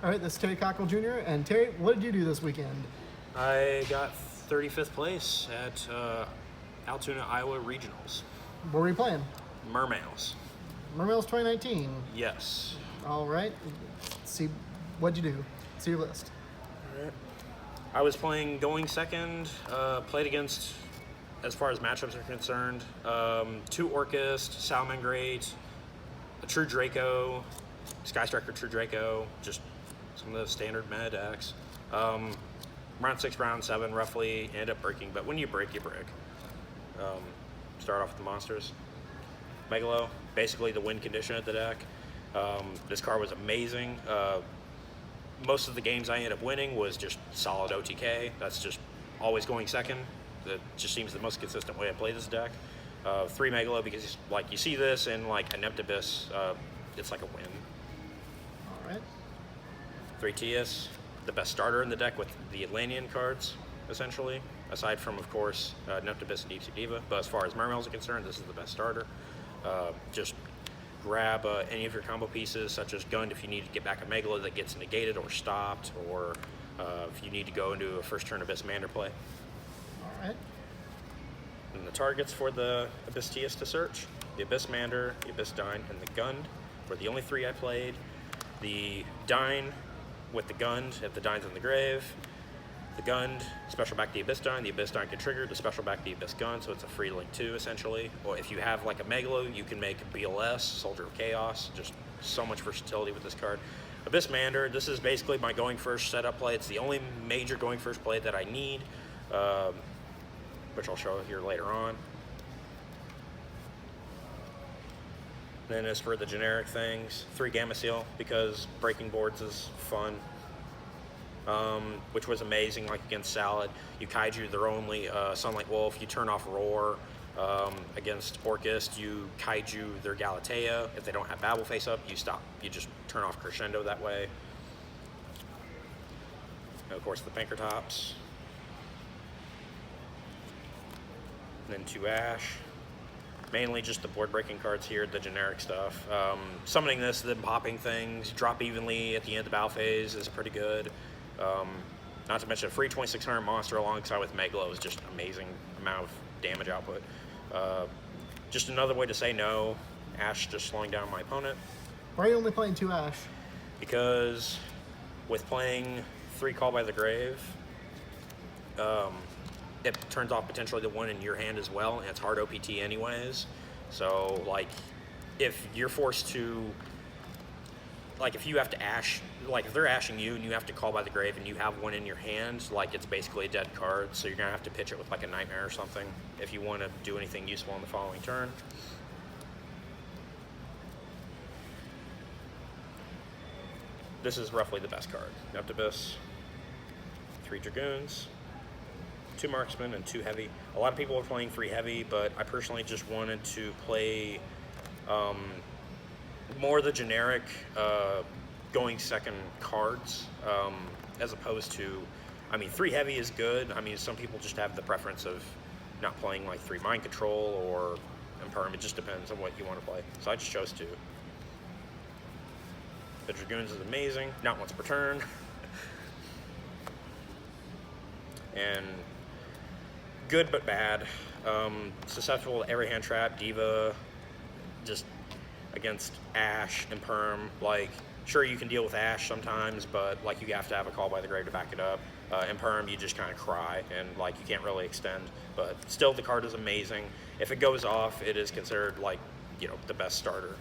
All right, this is Terry Cockerill Jr. And Terry, what did you do this weekend? I got 35th place at Altoona, Iowa Regionals. What were you playing? Mermails. Mermails 2019. Yes. All right. See, what'd you do? See your list. I was playing going second, played against, as far as matchups are concerned, 2 Orcust, Salamangreat, a True Draco, Sky Striker True Draco, just some of the standard meta decks. Round 6, round 7 roughly, ended up breaking, but when you break, you break. Start off with the monsters. Megalo, basically the win condition of the deck. This card was amazing. Most of the games I ended up winning was just solid OTK. That's just always going second. That just seems the most consistent way to play this deck. 3 Megalo because like you see this in like an Abyss, it's like a win. All right. 3 Tias, the best starter in the deck with the Atlantean cards, essentially. Aside from, of course, Abyss and Deep Sea Diva. But as far as Mermails are concerned, this is the best starter. Just grab any of your combo pieces, such as Gund if you need to get back a Megalo that gets negated or stopped, or if you need to go into a first turn Abyssmander play. All right. And the targets for the Abyss Tias to search, the Abyssmander, the Abyssdine, and the Gund were the only 3 I played. The Dine with the Gund if the Dine's in the grave. The Gund, special back the Abyssdine can trigger the special back the Abyss Gund, so it's a free link 2 essentially. Or if you have like a Megalo, you can make a BLS, Soldier of Chaos, just so much versatility with this card. Abyssmander, this is basically my going first setup play. It's the only major going first play that I need, which I'll show here later on. Then as for the generic things, 3 Gamma Seal because breaking boards is fun. Which was amazing, like against Salad. You Kaiju their only Sunlight Wolf, you turn off Roar. Against Orcust, you Kaiju their Galatea. If they don't have Babel face up, you stop. You just turn off Crescendo that way. And of course, the Pinkertops. And then 2 Ash. Mainly just the board breaking cards here, the generic stuff. Summoning this, then popping things, drop evenly at the end of the battle phase is pretty good. Not to mention a free 2600 monster alongside with Megalo is just amazing amount of damage output. Just another way to say no. Ash just slowing down my opponent. Why are you only playing 2 Ash? Because with playing 3 Call by the Grave, it turns off potentially the 1 in your hand as well, and it's hard OPT anyways. So like if you're forced to, like if you have to Ash, like if they're Ashing you and you have to Call by the Grave and you have 1 in your hand, like it's basically a dead card, so you're gonna have to pitch it with like a Nightmare or something if you want to do anything useful on the following turn. This is roughly the best card. Abyss, 3 Dragoons, 2 Marksmen, and 2 Heavy. A lot of people are playing 3 Heavy, but I personally just wanted to play more of the generic going second cards, as opposed to, I mean, 3 Heavy is good. I mean, some people just have the preference of not playing like 3 Mind Control or Impermanence. It just depends on what you want to play. So I just chose 2. The Dragoons is amazing, not once per turn. And good but bad. Susceptible to every hand trap, Diva, just against Ash and Perm. Like, sure, you can deal with Ash sometimes, but like you have to have a Call by the Grave to back it up. In Perm, you just kind of cry and like you can't really extend. But still, the card is amazing. If it goes off, it is considered like, you know, the best starter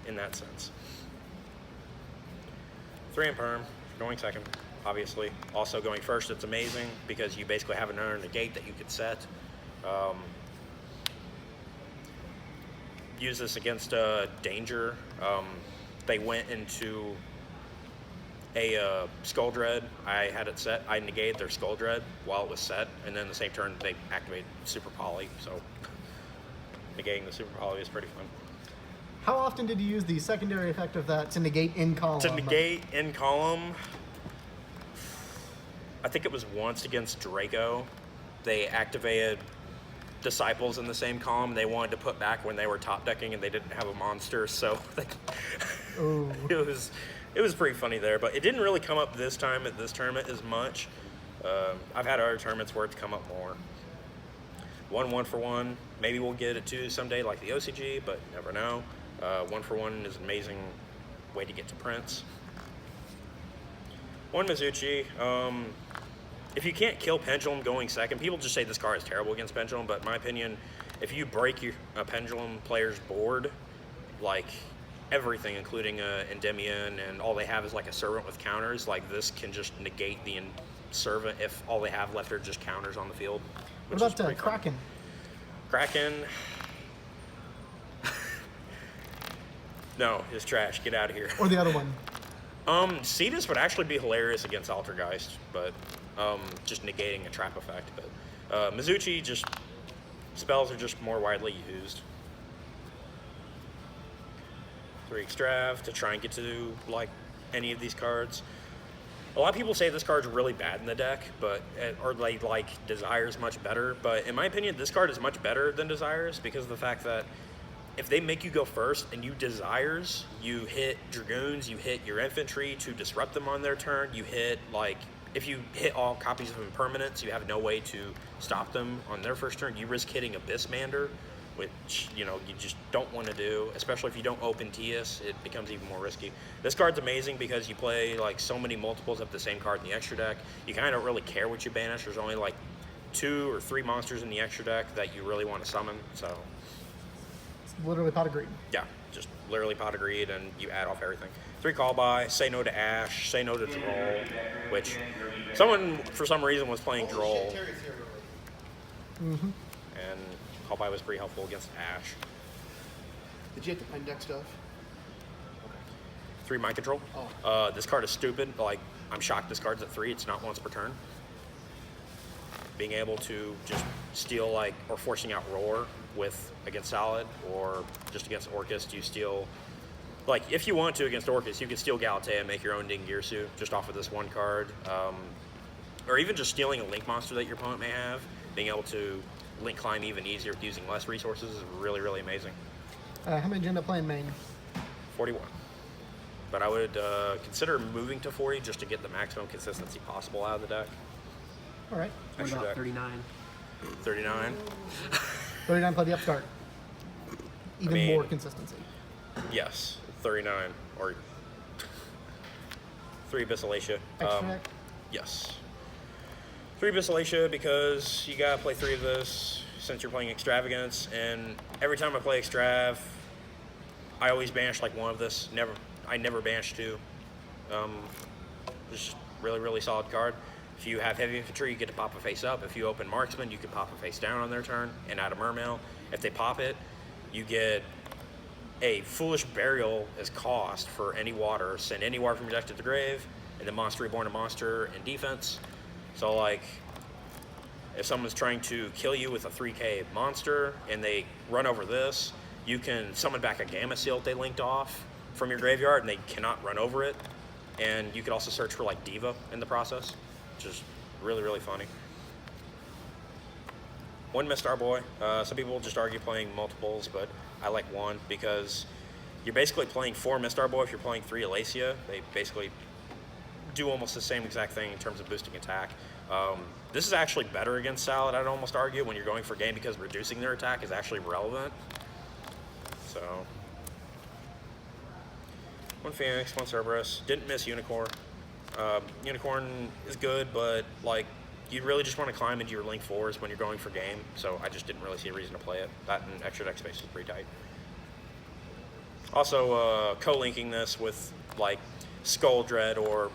in that sense. 3 in Perm, going second, obviously. Also going first, it's amazing because you basically have another negate that you could set. Use this against Danger. They went into a Skull Dread. I had it set. I negated their Skull Dread while it was set, and then the same turn they activated Super Poly, so negating the Super Poly is pretty fun. How often did you use the secondary effect of that to negate in column? To negate in column, I think it was once against Draco. They activated Disciples in the same column they wanted to put back when they were top decking and they didn't have a monster, so it was it was pretty funny there, but it didn't really come up this time at this tournament as much. I've had other tournaments where it's come up more. 1 for 1. Maybe we'll get it too someday, like the OCG, but you never know. 1 for 1 is an amazing way to get to prints. 1 Mizuchi. If you can't kill Pendulum going second, people just say this card is terrible against Pendulum, but in my opinion, if you break a Pendulum player's board, like everything, including Endymion, and all they have is like a Servant with counters, like this can just negate the Servant if all they have left are just counters on the field. What about Kraken? Kraken? No, it's trash. Get out of here. Or the other one? Cetus would actually be hilarious against Altergeist, but just negating a trap effect. But Mizuchi, just spells are just more widely used. 3 Extrav to try and get to like any of these cards. A lot of people say this card's really bad in the deck, but or like Desires much better. But in my opinion, this card is much better than Desires because of the fact that if they make you go first and you Desires, you hit Dragoons, you hit your infantry to disrupt them on their turn. You hit like if you hit all copies of Impermanence, you have no way to stop them on their first turn. You risk hitting Abyssmegalo, which, you know, you just don't want to do, especially if you don't open Tias, it becomes even more risky. This card's amazing because you play like so many multiples of the same card in the extra deck. You kind of don't really care what you banish. There's only like 2 or 3 monsters in the extra deck that you really want to summon, so. It's literally Pot of Greed. Yeah, just literally Pot of Greed, and you add off everything. 3 call by, say no to Ash, say no to Droll, which someone for some reason was playing Droll. Mm-hmm. And call by was pretty helpful against Ash. Did you have to pen deck stuff? 3 Mind Control. Oh. This card is stupid. Like, I'm shocked this card's at 3. It's not once per turn. Being able to just steal, like, or forcing out Roar with against Solid, or just against Orcust, you steal. Like, if you want to against Orcust, you can steal Galatea and make your own Dingirsu just off of this one card. Or even just stealing a Link monster that your opponent may have. Being able to Link climb even easier with using less resources is really, really amazing. How many did you end up playing main? 41. But I would consider moving to 40 just to get the maximum consistency possible out of the deck. All right. What Extra about deck. 39? 39. 39 play the upstart. Even more consistency. Yes, 39 or 3 Abyssalacia. Extra deck? Yes. 3 Abyssalacia because you gotta play 3 of this since you're playing Extravagance, and every time I play Extrav, I always banish like 1 of this. I never banish 2. Just really, really solid card. If you have heavy infantry, you get to pop a face up. If you open marksman, you can pop a face down on their turn and add a Mermail. If they pop it, you get a Foolish Burial as cost for any water. Send any water from your deck to the grave, and then Monster Reborn a monster in defense. So like, if someone's trying to kill you with a 3k monster and they run over this, you can summon back a Gamma Seal they linked off from your graveyard and they cannot run over it. And you could also search for like Diva in the process, which is really, really funny. 1 Mistar Boy. Some people just argue playing multiples, but I like 1 because you're basically playing 4 Mistar Boy if you're playing 3 Alacia. They basically do almost the same exact thing in terms of boosting attack. This is actually better against Salad, I'd almost argue, when you're going for game because reducing their attack is actually relevant. So, 1 Phoenix, 1 Cerberus. Didn't miss Unicorn. Unicorn is good, but like, you really just want to climb into your Link 4s when you're going for game, so I just didn't really see a reason to play it. That and extra deck space is pretty tight. Also, co-linking this with like Skull Dread or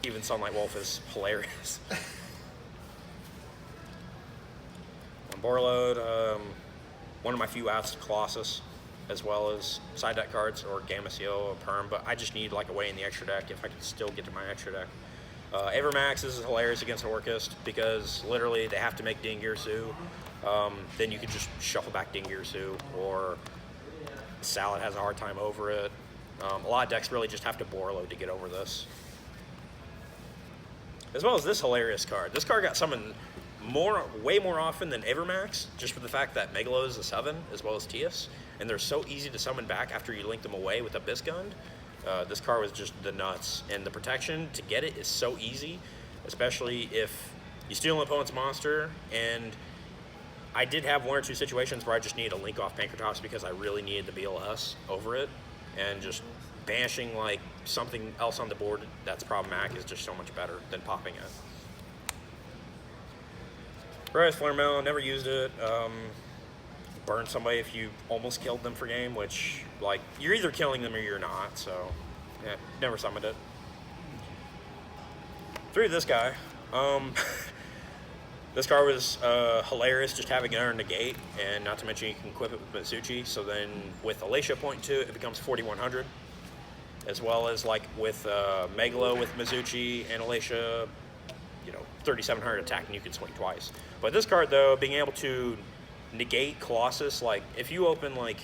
even Sunlight Wolf is hilarious. On Borload, one of my few outs to Colossus, as well as side deck cards or Gamma Seal or Perm, but I just need like a way in the extra deck if I can still get to my extra deck. Avermax is hilarious against Orcust because literally they have to make Dingirsu. Then you can just shuffle back Dingirsu, or Salad has a hard time over it. A lot of decks really just have to Borload to get over this. As well as this hilarious card. This card got summoned way more often than Avermax, just for the fact that Megalo is a 7, as well as Tias, and they're so easy to summon back after you link them away with Abyssgund. This card was just the nuts, and the protection to get it is so easy, especially if you steal an opponent's monster. And I did have 1 or 2 situations where I just needed a link off Pankratops because I really needed the BLS over it, and just banishing like something else on the board that's problematic is just so much better than popping it. Whereas Flare Mail, never used it. Burn somebody if you almost killed them for game, which, like, you're either killing them or you're not, so yeah, never summoned it. Through this guy. This card was hilarious, just having it negate, and not to mention you can equip it with Mizuchi, so then with Alacia point 2, it becomes 4100. As well as like with Megalo with Mizuchi and Alacia, you know, 3700 attack, and you can swing twice. But this card though, being able to negate Colossus, like if you open like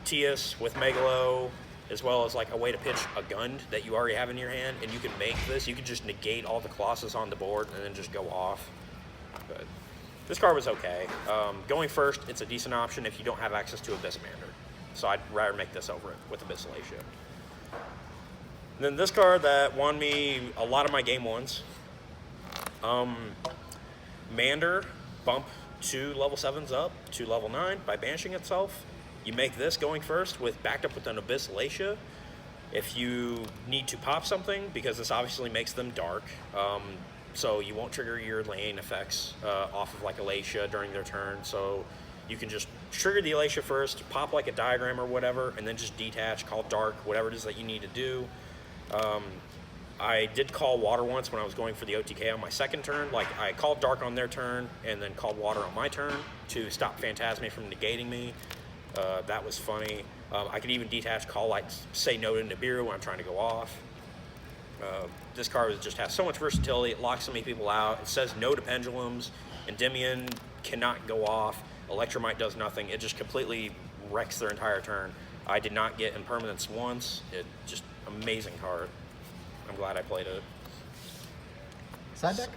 Tias with Megalo, as well as like a way to pitch a gun that you already have in your hand, and you can make this, you can just negate all the Colossus on the board and then just go off. But this card was okay. Going first, it's a decent option if you don't have access to Abyssmander. So I'd rather make this over it with Abyssalacia. And then this card that won me a lot of my game ones. Mander, bump 2 level 7s up to level 9 by banishing itself. You make this going first with backed up with an Abyssalacia. If you need to pop something, because this obviously makes them dark, so you won't trigger your lane effects off of like Alacia during their turn. So you can just trigger the Alacia first, pop like a diagram or whatever, and then just detach, call dark, whatever it is that you need to do. I did call water once when I was going for the OTK on my second turn. Like, I called dark on their turn and then called water on my turn to stop Phantasme from negating me. That was funny. I could even detach, call like say no to Nibiru when I'm trying to go off. This card just has so much versatility. It locks so many people out. It says no to pendulums. Endymion cannot go off. Electromite does nothing. It just completely wrecks their entire turn. I did not get Impermanence once. It just amazing card. I'm glad I played it. Side deck?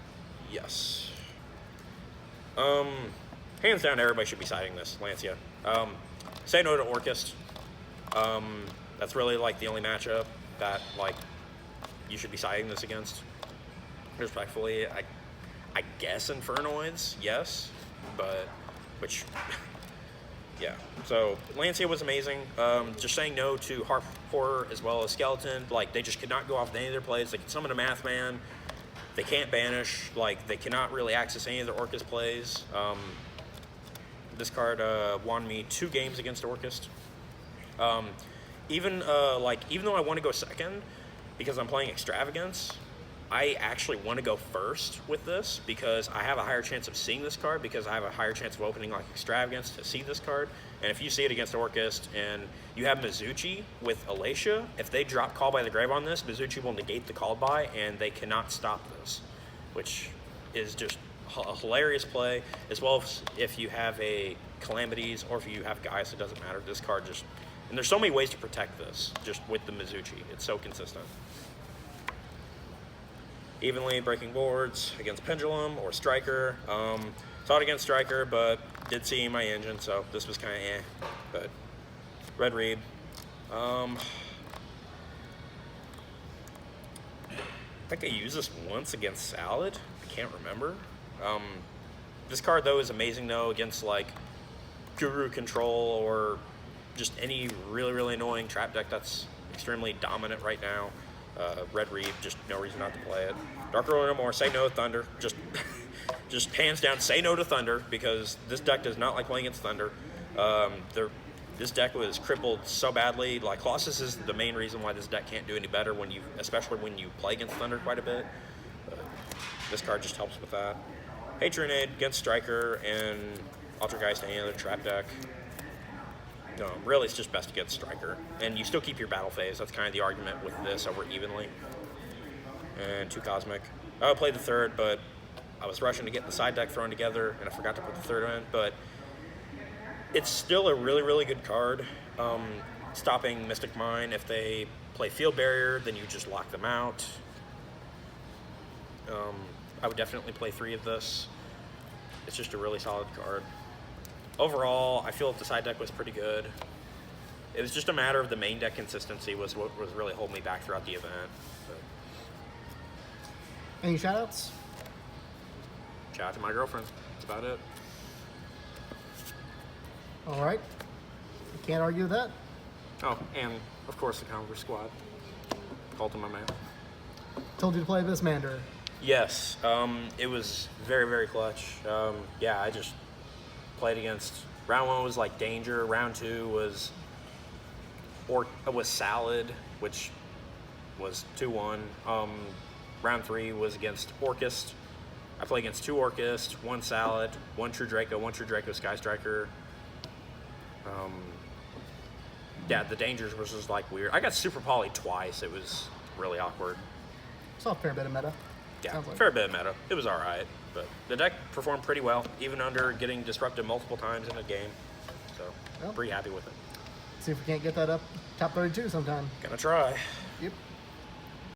Yes. Hands down, everybody should be siding this, Lancia. Say no to Orchist. That's really like the only matchup that like you should be siding this against. Respectfully, I guess Infernoids, yes, but which yeah. So Lancia was amazing. Just saying no to Harp Horror as well as Skeleton. Like, they just could not go off with any of their plays. They can summon a Math Man. They can't banish. Like, they cannot really access any of their Orcust plays. This card won me 2 games against Orcust. Even though I want to go second because I'm playing Extravagance, I actually want to go first with this because I have a higher chance of seeing this card, because I have a higher chance of opening like Extravagance to see this card. And if you see it against Orcust and you have Mizuchi with Alacia, if they drop Call by the Grave on this, Mizuchi will negate the called by and they cannot stop this, which is just a hilarious play. As well as if you have a Calamities or if you have Gaius, it doesn't matter. This card just, and there's so many ways to protect this just with the Mizuchi. It's so consistent. Evenly breaking boards against Pendulum or Striker. Saw it against Striker, but did see my engine, so this was kind of eh. But Red Reed. I think I used this once against Salad. I can't remember. This card though is amazing though against like Guru Control or just any really annoying trap deck that's extremely dominant right now. Red Reed, just no reason not to play it. Dark Roller no more, say no to Thunder. Just hands down, say no to Thunder, because this deck does not like playing against Thunder. This deck was crippled so badly. Like, Colossus is the main reason why this deck can't do any better especially when you play against Thunder quite a bit. This card just helps with that. Patronade against Striker and Altergeist any other trap deck. Really, it's just best against Striker. And you still keep your battle phase. That's kind of the argument with this over Evenly. And 2 Cosmic. I would play the third, but I was rushing to get the side deck thrown together, and I forgot to put the third in. But it's still a really good card. Stopping Mystic Mine. If they play Field Barrier, then you just lock them out. I would definitely play 3 of this. It's just a really solid card. Overall, I feel that the side deck was pretty good. it was just a matter of the main deck consistency was what was really holding me back throughout the event. But Any shoutouts? shout out to my girlfriend. That's about it. All right. Can't argue with that. Oh, and of course the Converse Squad. Called to my man. Told you to play Abyssmander. Yes, it was very, very clutch. Yeah, I just played against. Round 1 was like Danger. Round 2 was Salad, which was 2-1. Round 3 was against Orchist. I played against 2 Orchist, 1 Salad, 1 True Draco, 1 True Draco Sky Striker. Yeah, the Dangers was just like weird. I got Super Poly twice. It was really awkward. Saw a fair bit of meta. Yeah, Sounds like. fair bit of meta. It was all right, but the deck performed pretty well, even under getting disrupted multiple times in a game. So, Well. pretty happy with it. See if we can't get that up top 32 sometime. Gonna try.